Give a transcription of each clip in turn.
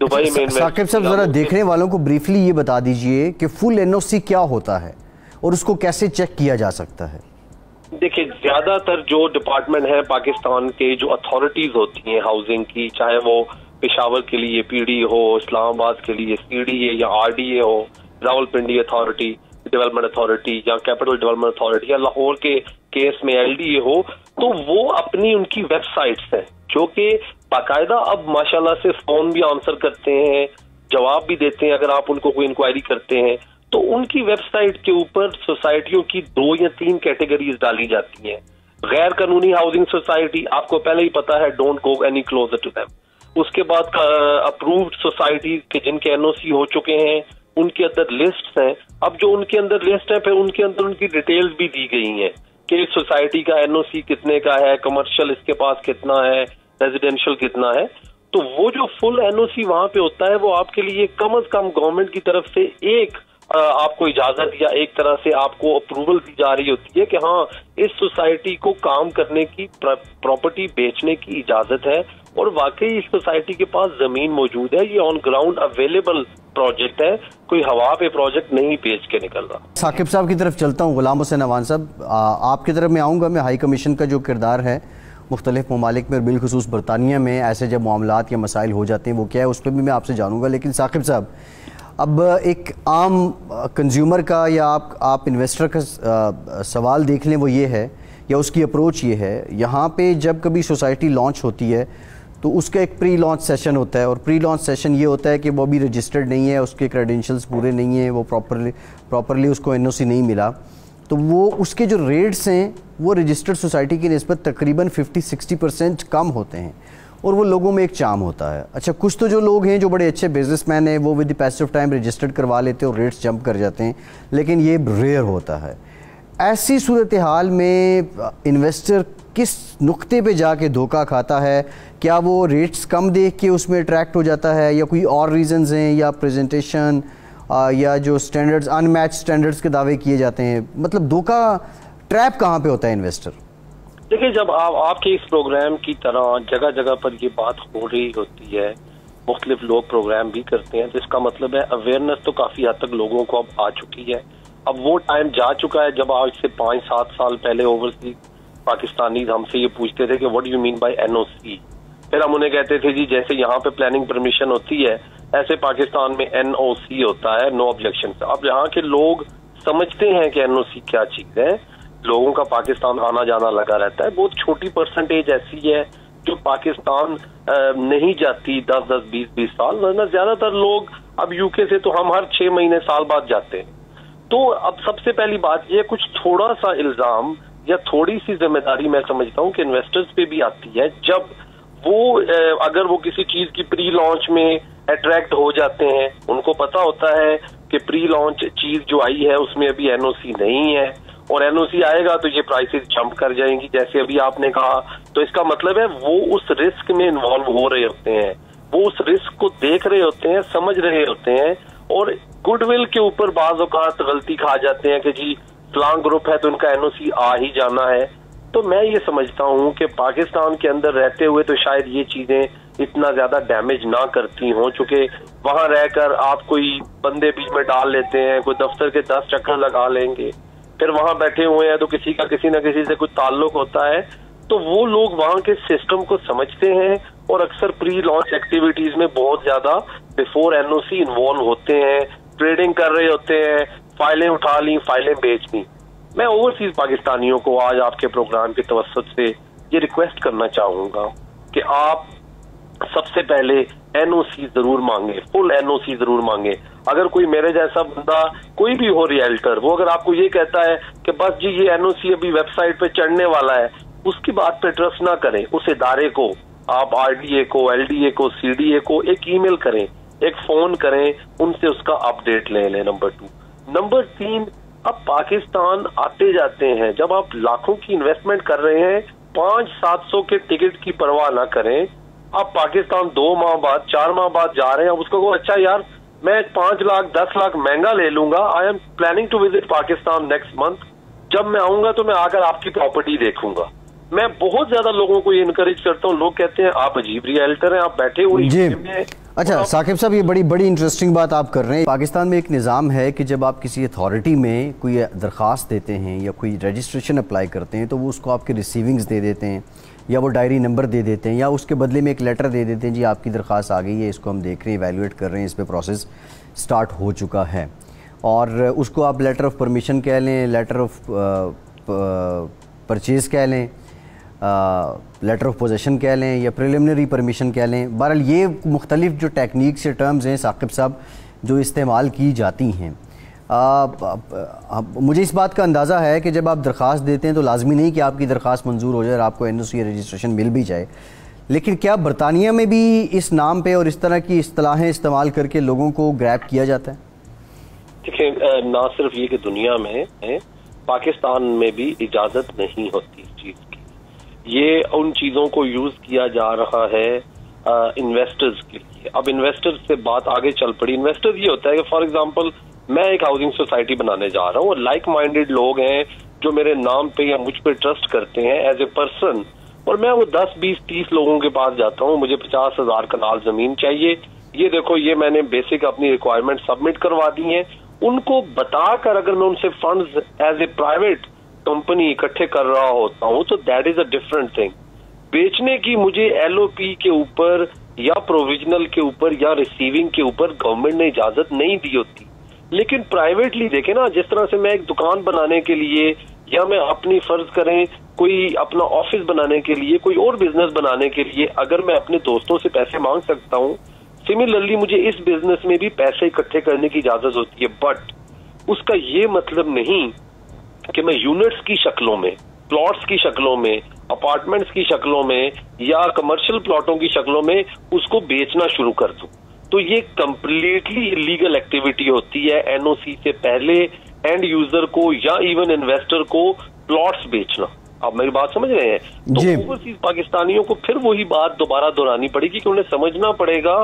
Dubai میں ثاقب صاحب ذرا دیکھنے والوں کو بریفلی یہ بتا دیجئے کہ فل NOC کیا ہوتا ہے اور اس کو کیسے چیک کیا جا سکتا ہے؟ دیکھیں زیادہ تر جو ڈپارٹمنٹ ہے پاکستان کے جو اتھارٹیز ہوتی ہیں ہاؤسنگ کی، چاہے وہ پشاور کے لیے PD ہو، اسلام آباد کے لیے CDA یا RDA ہو، راولپنڈی اتھارٹی ڈیولپمنٹ اتھارٹی یا کیپٹل ڈیولپمنٹ اتھارٹی یا لاہور کے کیس میں LDA ہو، تو وہ اپنی ان کی ویب سائٹس ہیں جو کہ باقاعدہ اب ماشاءاللہ سے فون بھی آنسر کرتے ہیں، جواب بھی دیتے ہیں اگر آپ ان کو کوئی انکوائری کرتے ہیں. تو ان کی ویب سائٹ کے اوپر سوسائٹیوں کی 2 یا 3 کیٹیگریز ڈالی جاتی ہیں. غیر قانونی ہاؤسنگ سوسائٹی، آپ کو پہلے ہی پتا ہے، don't go any closer to them. اس کے بعد اپرووڈ سوسائٹی کے جن کے NOC ہو چکے ہیں ان کے اندر لسٹ ہیں. اب جو ان کے اندر لسٹ ہے پھر ان کے اندر ان کی ڈیٹیلز بھی دی گئی ہیں کہ اس سوسائٹی کا NOC کتنے کا ہے، کمرشل اس کے پاس کتنا ہے، ریزیڈینشل کتنا ہے. تو وہ جو فل NOC وہاں پہ ہوتا ہے وہ آپ کے لیے کم از کم گورنمنٹ کی طرف سے ایک آپ کو اجازت یا ایک طرح سے آپ کو اپروول دی جا رہی ہوتی ہے کہ ہاں اس سوسائٹی کو کام کرنے کی، پراپرٹی بیچنے کی اجازت ہے اور واقعی اس سوسائٹی کے پاس زمین موجود ہے، یہ آن گراؤنڈ اویلیبل پروجیکٹ ہے، کوئی ہوا پہ پروجیکٹ نہیں بیچ کے نکل رہا. ثاقب صاحب کی طرف چلتا ہوں. غلام حسین اعوان صاحب، آپ کی طرف میں آؤں گا. میں ہائی کمیشن کا جو کردار ہے مختلف ممالک میں اور بالخصوص برطانیہ میں ایسے جب معاملات یا مسائل ہو جاتے ہیں وہ کیا ہے اس پہ بھی میں آپ سے جانوں گا. لیکن ثاقب صاحب، اب ایک عام کنزیومر کا یا آپ انویسٹر کا سوال دیکھ لیں وہ یہ ہے یا اس کی اپروچ یہ ہے، یہاں پہ جب کبھی سوسائٹی لانچ ہوتی ہے تو اس کا ایک پری لانچ سیشن ہوتا ہے اور پری لانچ سیشن یہ ہوتا ہے کہ وہ ابھی رجسٹرڈ نہیں ہے، اس کے کریڈینشلز پورے نہیں ہیں، وہ پراپرلی اس کو NOC نہیں ملا، تو وہ اس کے جو ریٹس ہیں وہ رجسٹرڈ سوسائٹی کی نسبت تقریباً 50-60% کم ہوتے ہیں اور وہ لوگوں میں ایک چام ہوتا ہے. اچھا، کچھ تو جو لوگ ہیں جو بڑے اچھے بزنس مین ہیں وہ with the pace of time registered کروا لیتے ہیں اور ریٹس جمپ کر جاتے ہیں، لیکن یہ ریئر ہوتا ہے. ایسی صورتحال میں انویسٹر کس نقطے پہ جا کے دھوکہ کھاتا ہے؟ کیا وہ ریٹس کم دیکھ کے اس میں اٹریکٹ ہو جاتا ہے یا کوئی اور ریزنز ہیں یا پریزنٹیشن یا جو سٹینڈرڈز ان میچ سٹینڈرڈز کے دعوے کیے جاتے ہیں؟ مطلب دھوکہ ٹریپ کہاں پہ ہوتا ہے انویسٹر؟ دیکھیں، جب آپ کے اس پروگرام کی طرح جگہ جگہ پر یہ بات ہو رہی ہوتی ہے، مختلف لوگ پروگرام بھی کرتے ہیں، تو اس کا مطلب ہے اویئرنیس تو کافی حد تک لوگوں کو اب آ چکی ہے. اب وہ ٹائم جا چکا ہے جب آج سے 5-7 سال پہلے اوورسیز پاکستانیز ہم سے یہ پوچھتے تھے کہ what you mean by NOC. پھر ہم انہیں کہتے تھے جی جیسے یہاں پہ پلاننگ پرمیشن ہوتی ہے ایسے پاکستان میں NOC ہوتا ہے، نو آبجیکشن. اب یہاں کے لوگ سمجھتے ہیں کہ NOC کیا چیز ہے. لوگوں کا پاکستان آنا جانا لگا رہتا ہے. بہت چھوٹی پرسنٹیج ایسی ہے جو پاکستان نہیں جاتی 10-20 سال، ورنہ زیادہ تر لوگ اب UK سے تو ہم ہر 6 مہینے سال بعد جاتے ہیں. تو اب سب سے پہلی بات یہ کچھ تھوڑا سا الزام یا تھوڑی سی ذمہ داری میں سمجھتا ہوں کہ انویسٹرز پہ بھی آتی ہے جب وہ اگر وہ کسی چیز کی پری لانچ میں اٹریکٹ ہو جاتے ہیں. ان کو پتا ہوتا ہے کہ پری لانچ چیز جو آئی ہے اس میں ابھی NOC نہیں ہے اور NOC آئے گا تو یہ پرائسز جمپ کر جائیں گی جیسے ابھی آپ نے کہا. تو اس کا مطلب ہے وہ اس رسک میں انوالو ہو رہے ہوتے ہیں، وہ اس رسک کو دیکھ رہے ہوتے ہیں، سمجھ رہے ہوتے ہیں اور گڈ ول کے اوپر بعض اوقات غلطی کھا جاتے ہیں کہ جی فلاں گروپ ہے تو ان کا NOC آ ہی جانا ہے. تو میں یہ سمجھتا ہوں کہ پاکستان کے اندر رہتے ہوئے تو شاید یہ چیزیں اتنا زیادہ ڈیمیج نہ کرتی ہوں، چونکہ وہاں رہ کر آپ کوئی بندے بیچ میں ڈال لیتے ہیں، کوئی دفتر کے 10 چکر لگا لیں گے، پھر وہاں بیٹھے ہوئے ہیں تو کسی کا کسی نہ کسی سے کوئی تعلق ہوتا ہے. تو وہ لوگ وہاں کے سسٹم کو سمجھتے ہیں اور اکثر پری لانچ ایکٹیویٹیز میں بہت زیادہ بیفور NOC انوالو ہوتے ہیں، ٹریڈنگ کر رہے ہوتے ہیں، فائلیں اٹھا لی، فائلیں بیچ لی. میں اوورسیز پاکستانیوں کو آج آپ کے پروگرام کے توسط سے یہ ریکویسٹ کرنا چاہوں گا کہ آپ سب سے پہلے NOC ضرور مانگے، فل NOC ضرور مانگے. اگر کوئی میرے جیسا بندہ کوئی بھی ہو ریئلٹر، وہ اگر آپ کو یہ کہتا ہے کہ بس جی یہ NOC ابھی ویب سائٹ پہ چڑھنے والا ہے، اس کی بات پہ ٹرسٹ نہ کریں. اس ادارے کو آپ RDA کو، LDA کو، CDA کو ایک ای میل کریں، ایک فون کریں، ان سے اس کا اپڈیٹ لے لیں. نمبر 2. نمبر 3، اب پاکستان آتے جاتے ہیں، جب آپ لاکھوں کی انویسٹمنٹ کر رہے ہیں 500-700 کے ٹکٹ کی پرواہ نہ کریں. آپ پاکستان 2 ماہ بعد 4 ماہ بعد جا رہے ہیں، اب اس کو اچھا یار میں 5 لاکھ 10 لاکھ مہنگا لے لوں گا، I am planning to visit Pakistan next month. جب میں آؤں گا تو میں آ کر آپ کی پراپرٹی دیکھوں گا. میں بہت زیادہ لوگوں کو یہ انکریج کرتا ہوں. لوگ کہتے ہیں آپ عجیب ریئلٹر ہیں، آپ بیٹھے ہوئے جی اچھا ثاقب صاحب، یہ بڑی انٹرسٹنگ بات آپ کر رہے ہیں. پاکستان میں ایک نظام ہے کہ جب آپ کسی اتھارٹی میں کوئی درخواست دیتے ہیں یا کوئی رجسٹریشن اپلائی کرتے ہیں تو وہ اس کو آپ کے ریسیونگز دے دیتے ہیں یا وہ ڈائری نمبر دے دیتے ہیں یا اس کے بدلے میں ایک لیٹر دے دیتے ہیں، جی آپ کی درخواست آ گئی ہے، اس کو ہم دیکھ رہے ہیں، ایویلویٹ کر رہے ہیں، اس پہ پروسیس سٹارٹ ہو چکا ہے. اور اس کو آپ لیٹر آف پرمیشن کہہ لیں، لیٹر آف پرچیز کہہ لیں، لیٹر آف پوزیشن کہہ لیں یا پریلیمنری پرمیشن کہہ لیں. بہرحال یہ مختلف جو ٹیکنیکس یا ٹرمز ہیں ثاقب صاحب جو استعمال کی جاتی ہیں، مجھے اس بات کا اندازہ ہے کہ جب آپ درخواست دیتے ہیں تو لازمی نہیں کہ آپ کی درخواست منظور ہو جائے اور آپ کو NOC رجسٹریشن مل بھی جائے، لیکن کیا برطانیہ میں بھی اس نام پہ اور اس طرح کی اصطلاحیں استعمال کر کے لوگوں کو گریب کیا جاتا ہے؟ دیکھیں، نہ صرف یہ کہ دنیا میں پاکستان میں بھی اجازت نہیں ہوتی اس چیز کی. یہ ان چیزوں کو یوز کیا جا رہا ہے انویسٹرز کے لیے. اب انویسٹرز سے بات آگے چل پڑی. انویسٹرز یہ ہوتا ہے کہ فار ایگزامپل میں ایک ہاؤسنگ سوسائٹی بنانے جا رہا ہوں اور لائک مائنڈیڈ لوگ ہیں جو میرے نام پہ یا مجھ پہ ٹرسٹ کرتے ہیں ایز اے پرسن، اور میں وہ 10 20 30 لوگوں کے پاس جاتا ہوں، مجھے 50,000 کنال زمین چاہیے، یہ دیکھو یہ میں نے بیسک اپنی ریکوائرمنٹ سبمٹ کروا دی ہیں. ان کو بتا کر اگر میں ان سے funds as a private company اکٹھے کر رہا ہوتا ہوں تو that is a different thing. بیچنے کی مجھے LOP کے اوپر یا پروویژنل کے اوپر یا ریسیونگ کے اوپر گورنمنٹ نے اجازت نہیں دی ہوتی. لیکن پرائیویٹلی دیکھیں نا، جس طرح سے میں ایک دکان بنانے کے لیے یا میں اپنی فرض کریں کوئی اپنا آفس بنانے کے لیے، کوئی اور بزنس بنانے کے لیے اگر میں اپنے دوستوں سے پیسے مانگ سکتا ہوں، سملرلی مجھے اس بزنس میں بھی پیسے اکٹھے کرنے کی اجازت ہوتی ہے. بٹ اس کا یہ مطلب نہیں کہ میں یونٹس کی شکلوں میں، پلاٹس کی شکلوں میں، اپارٹمنٹس کی شکلوں میں یا کمرشل پلاٹوں کی شکلوں میں اس کو بیچنا شروع کر دوں. تو یہ کمپلیٹلی لیگل ایکٹیویٹی ہوتی ہے NOC سے پہلے اینڈ یوزر کو یا ایون انویسٹر کو پلاٹس بیچنا. آپ میری بات سمجھ رہے ہیں؟ تو اوورسیز پاکستانیوں کو پھر وہی بات دوبارہ دہرانی پڑے گی کہ انہیں سمجھنا پڑے گا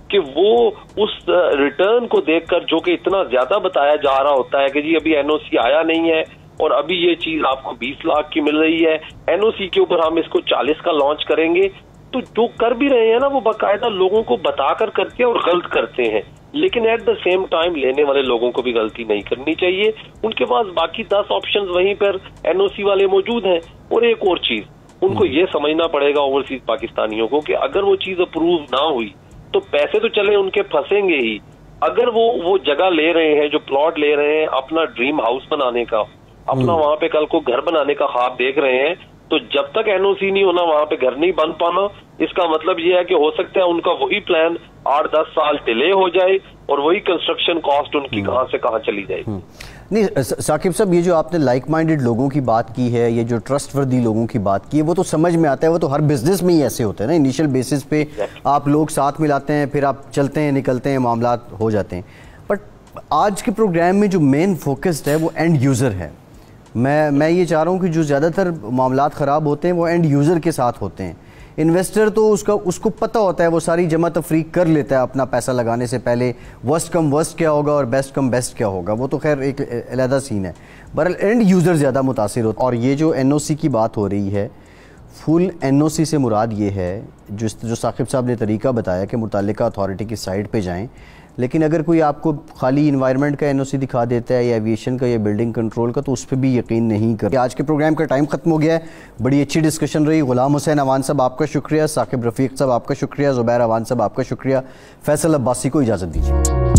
کہ وہ اس ریٹرن کو دیکھ کر جو کہ اتنا زیادہ بتایا جا رہا ہوتا ہے کہ جی ابھی NOC آیا نہیں ہے اور ابھی یہ چیز آپ کو 20 لاکھ کی مل رہی ہے، NOC کے اوپر ہم اس کو 40 کا لانچ کریں گے. تو جو کر بھی رہے ہیں نا وہ باقاعدہ لوگوں کو بتا کر کرتے ہیں اور غلط کرتے ہیں. لیکن ایٹ دا سیم ٹائم لینے والے لوگوں کو بھی غلطی نہیں کرنی چاہیے. ان کے پاس باقی 10 آپشنز وہیں پر NOC والے موجود ہیں. اور ایک اور چیز ان کو یہ سمجھنا پڑے گا اوورسیز پاکستانیوں کو کہ اگر وہ چیز اپروو نہ ہوئی تو پیسے تو چلے ان کے پھنسیں گے ہی. اگر وہ جگہ لے رہے ہیں، جو پلاٹ لے رہے ہیں اپنا ڈریم ہاؤس بنانے کا، اپنا وہاں پہ کل کو گھر بنانے کا خواب دیکھ رہے ہیں، تو جب تک NOC نہیں ہونا وہاں پہ گھر نہیں بن پانا. اس کا مطلب یہ ہے کہ ہو سکتا ہے ان کا وہی پلان 8-10 سال ڈیلے ہو جائے اور وہی کنسٹرکشن کاسٹ ان کی کہاں سے کہاں چلی جائے. نہیں ثاقب صاحب، یہ جو آپ نے لائک مائنڈیڈ لوگوں کی بات کی ہے، یہ جو ٹرسٹ وردی لوگوں کی بات کی ہے، وہ تو سمجھ میں آتا ہے، وہ تو ہر بزنس میں ہی ایسے ہوتے ہیں نا. انیشل بیسس پہ آپ لوگ ساتھ ملاتے ہیں، پھر آپ چلتے ہیں نکلتے ہیں، معاملات ہو جاتے ہیں. بٹ آج کے پروگرام میں جو مین فوکسڈ ہے وہ اینڈ یوزر ہے. میں یہ چاہ رہا ہوں کہ جو زیادہ تر معاملات خراب ہوتے ہیں وہ اینڈ یوزر کے ساتھ ہوتے ہیں. انویسٹر تو اس کو پتہ ہوتا ہے، وہ ساری جمع تفریق کر لیتا ہے اپنا پیسہ لگانے سے پہلے، ورسٹ کم ورسٹ کیا ہوگا اور بیسٹ کم بیسٹ کیا ہوگا، وہ تو خیر ایک علیحدہ سین ہے. بہرحال اینڈ یوزر زیادہ متاثر ہوتا ہے. اور یہ جو NOC کی بات ہو رہی ہے، فل NOC سے مراد یہ ہے جو ثاقب صاحب نے طریقہ بتایا کہ متعلقہ اتھارٹی کی سائٹ پہ جائیں. لیکن اگر کوئی آپ کو خالی انوائرمنٹ کا NOC دکھا دیتا ہے یا ایویشن کا یا بلڈنگ کنٹرول کا، تو اس پہ بھی یقین نہیں کرتے. آج کے پروگرام کا ٹائم ختم ہو گیا ہے. بڑی اچھی ڈسکشن رہی. غلام حسین عوان صاحب آپ کا شکریہ، ثاقب رفیق صاحب آپ کا شکریہ، زبیر عوان صاحب آپ کا شکریہ. فیصل عباسی کو اجازت دیجیے.